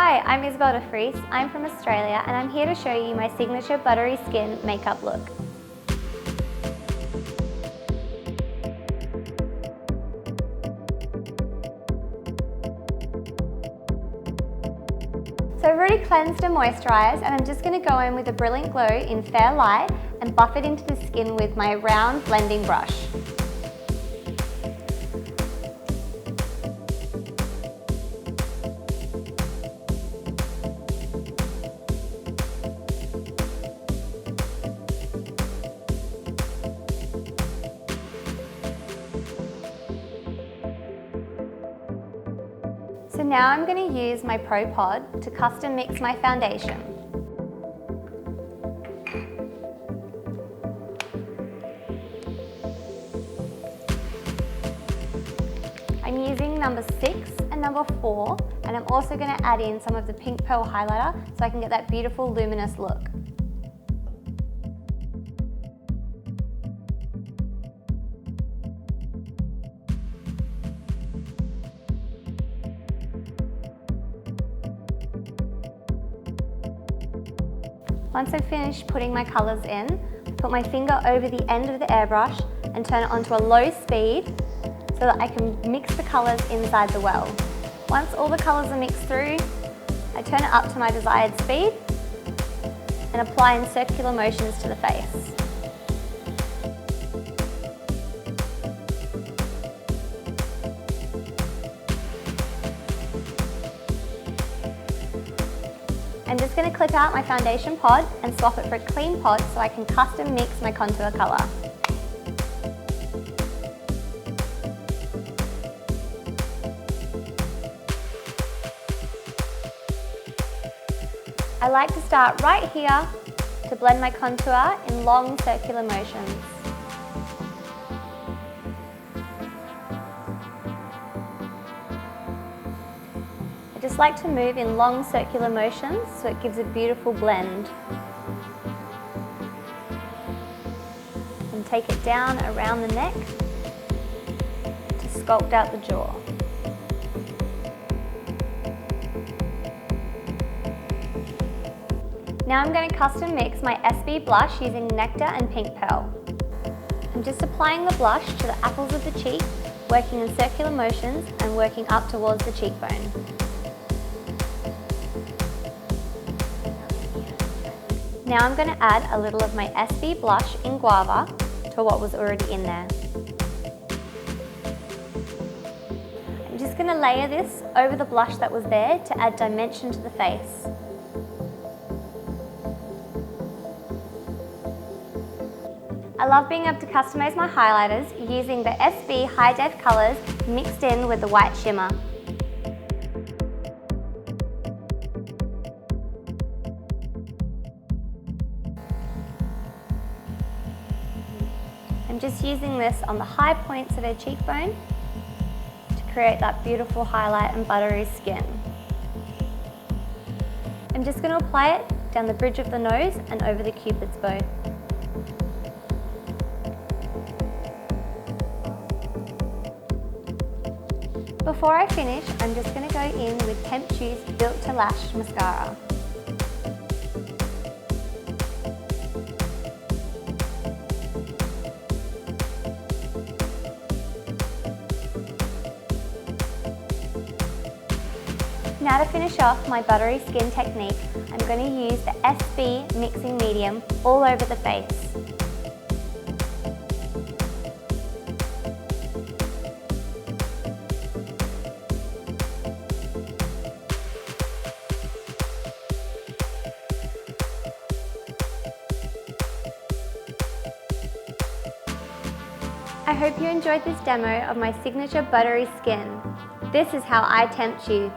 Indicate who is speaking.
Speaker 1: Hi, I'm Isabelle De Vries. I'm from Australia and I'm here to show you my signature buttery skin makeup look. So I've already cleansed and moisturised, and I'm just going to go in with a Brilliant Glow in Fair Light and buff it into the skin with my round blending brush. So now I'm going to use my Pro Pod to custom mix my foundation. I'm using number 6 and number 4, and I'm also going to add in some of the Pink Pearl highlighter so I can get that beautiful luminous look. Once I've finished putting my colours in, put my finger over the end of the airbrush and turn it onto a low speed so that I can mix the colours inside the well. Once all the colours are mixed through, I turn it up to my desired speed and apply in circular motions to the face. I'm just going to clip out my foundation pod and swap it for a clean pod so I can custom mix my contour colour. I like to start right here to blend my contour in long circular motions. I just like to move in long circular motions so it gives a beautiful blend. And take it down around the neck to sculpt out the jaw. Now I'm going to custom mix my SB blush using Nectar and Pink Pearl. I'm just applying the blush to the apples of the cheek, working in circular motions and working up towards the cheekbone. Now I'm going to add a little of my SB blush in Guava to what was already in there. I'm just going to layer this over the blush that was there to add dimension to the face. I love being able to customise my highlighters using the SB High Def colours mixed in with the white shimmer. I'm just using this on the high points of her cheekbone to create that beautiful highlight and buttery skin. I'm just going to apply it down the bridge of the nose and over the cupid's bow. Before I finish, I'm just going to go in with TEMPTU's Built to Lash mascara. Now to finish off my buttery skin technique, I'm going to use the SB mixing medium all over the face. I hope you enjoyed this demo of my signature buttery skin. This is how I tempt you.